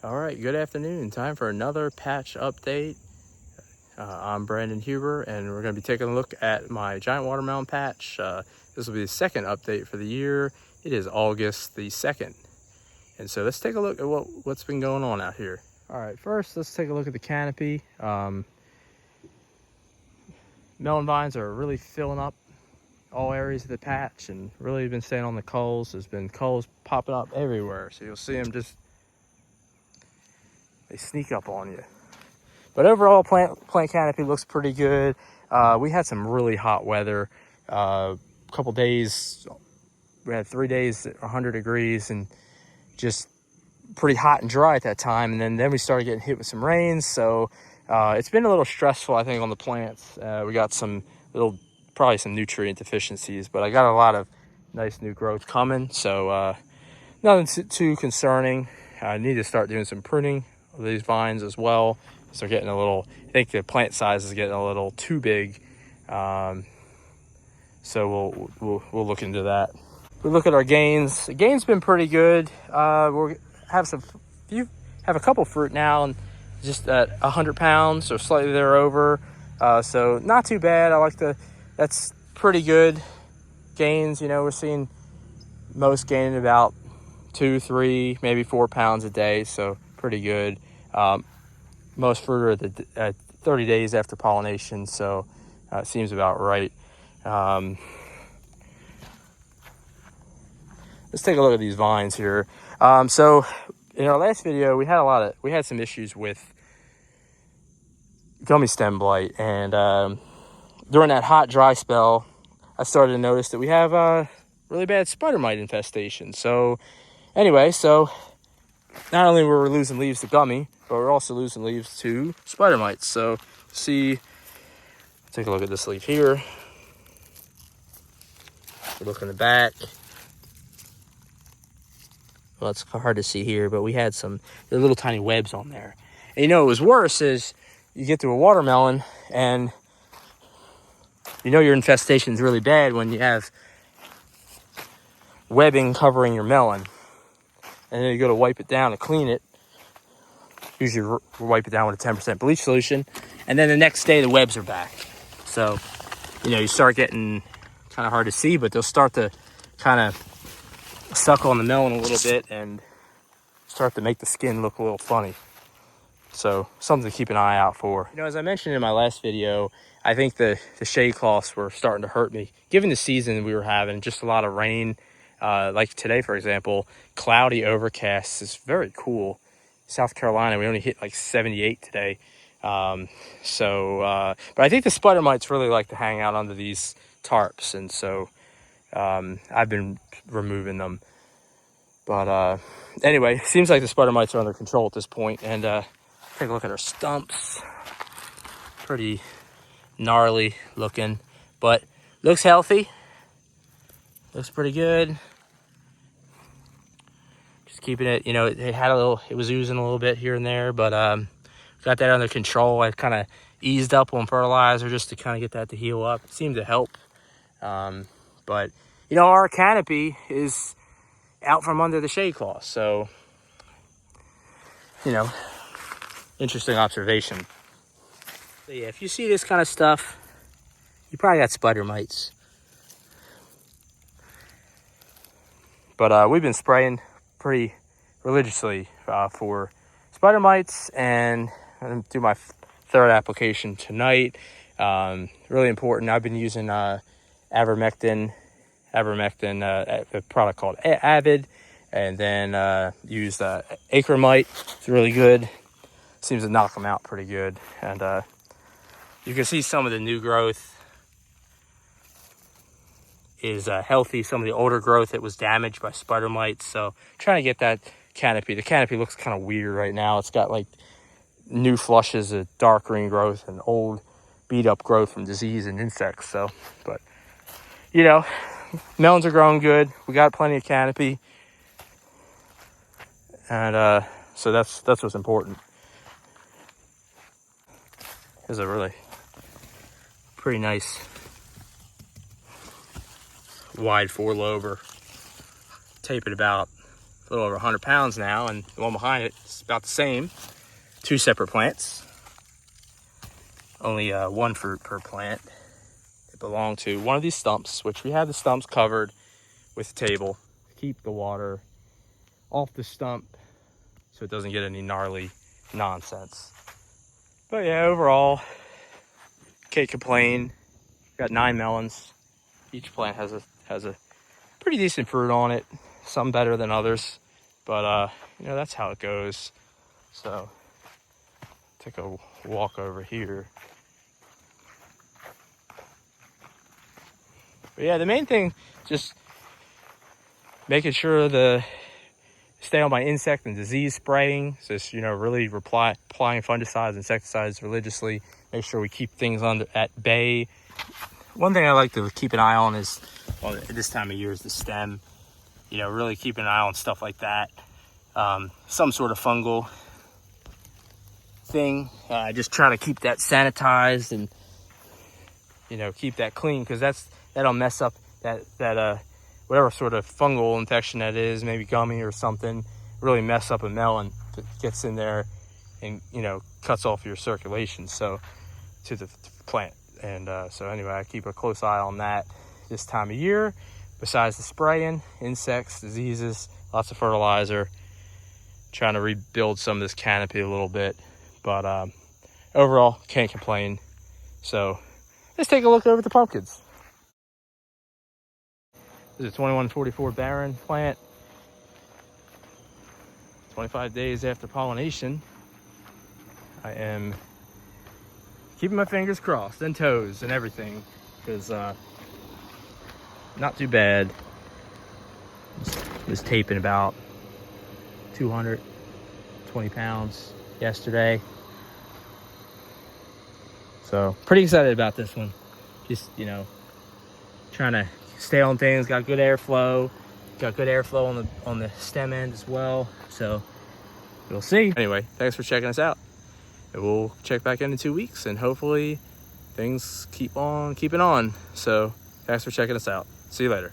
All right, good afternoon. Time for another patch update. I'm Brandon Huber, and we're going to be taking a look at my giant watermelon patch. This will be the second update for the year. It is August the 2nd. And so let's take a look at what's been going on out here. All right, first let's take a look at the canopy. Melon vines are really filling up all areas of the patch and really been staying on the culls. There's been culls popping up everywhere. So you'll see them they sneak up on you. But overall, plant canopy looks pretty good. We had some really hot weather. A couple days, we had 3 days at 100 degrees and just pretty hot and dry at that time. And then we started getting hit with some rains. So it's been a little stressful, I think, on the plants. We got probably some nutrient deficiencies, but I got a lot of nice new growth coming. So nothing too concerning. I need to start doing some pruning of these vines as well. So they're getting I think the plant size is getting a little too big. So we'll look into that. We look at our gains. The gain's been pretty good. We have a couple fruit now, and just at 100 pounds or slightly thereover. So not too bad. That's pretty good gains. You know, we're seeing most gaining about 2, 3, maybe 4 pounds a day. So pretty good. Most fruit are at 30 days after pollination, so it seems about right. Let's take a look at these vines here. So in our last video, we had some issues with gummy stem blight, and during that hot, dry spell, I started to notice that we have a really bad spidermite infestation. So anyway, not only were we losing leaves to gummy, but we're also losing leaves to spider mites. So take a look at this leaf here. Look in the back. Well, it's hard to see here, but we had there were little tiny webs on there. And what was worse is you get to a watermelon and your infestation is really bad when you have webbing covering your melon. And then you go to wipe it down to clean it. Usually wipe it down with a 10% bleach solution. And then the next day the webs are back. So, you start getting kind of hard to see, but they'll start to kind of suckle on the melon a little bit and start to make the skin look a little funny. So something to keep an eye out for. As I mentioned in my last video, I think the shade cloths were starting to hurt me. Given the season we were having, just a lot of rain, like today, for example, cloudy, overcast is very cool. South Carolina, we only hit like 78 today. But I think the spider mites really like to hang out under these tarps. And so I've been removing them. But anyway, seems like the spider mites are under control at this point. And take a look at our stumps. Pretty gnarly looking, but looks healthy. Looks pretty good. Just keeping it, it was oozing a little bit here and there, but got that under control. I kind of eased up on fertilizer just to kind of get that to heal up. It seemed to help. But our canopy is out from under the shade cloth, so interesting observation. So yeah, if you see this kind of stuff, you probably got spider mites. But we've been spraying pretty religiously for spider mites, and I'm going to do my third application tonight. Really important. I've been using ivermectin, a product called Avid, and then used acromite. It's really good. Seems to knock them out pretty good. And you can see some of the new growth is healthy. Some of the older growth that was damaged by spider mites. So trying to get that canopy. The canopy looks kind of weird right now. It's got like new flushes of dark green growth and old beat up growth from disease and insects. So, but melons are growing good. We got plenty of canopy. And so that's what's important. Here's a really pretty nice wide 4-lober. Tape it about a little over 100 pounds now, and the one behind it is about the same. 2 separate plants. Only one fruit per plant. They belong to one of these stumps, which we have the stumps covered with a table to keep the water off the stump so it doesn't get any gnarly nonsense. But yeah, overall, can't complain. Got 9 melons. Each plant has a pretty decent fruit on it. Some better than others, but you know, that's how it goes. So take a walk over here. But yeah, the main thing, just making sure stay on my insect and disease spraying. Just, you know, really applying fungicides, insecticides religiously. Make sure we keep things at bay. One thing I like to keep an eye on is, well, this time of year, is the stem. You know, really keep an eye on stuff like that. Some sort of fungal thing. Just try to keep that sanitized and, you know, keep that clean, because that'll mess up that whatever sort of fungal infection that is, maybe gummy or something, really mess up a melon if it gets in there and, you know, cuts off your circulation to the plant. And so anyway, I keep a close eye on that this time of year. Besides the spraying, insects, diseases, lots of fertilizer, trying to rebuild some of this canopy a little bit. But overall, can't complain. So let's take a look over at the pumpkins. This is a 2144 barren plant. 25 days after pollination. I am keeping my fingers crossed and toes and everything, because not too bad. Was taping about 220 pounds yesterday. So pretty excited about this one. Just, you know, trying to stay on things. Got good airflow. Got good airflow on the stem end as well. So we'll see. Anyway, thanks for checking us out. And we'll check back in 2 weeks, and hopefully things keep on keeping on. So thanks for checking us out. See you later.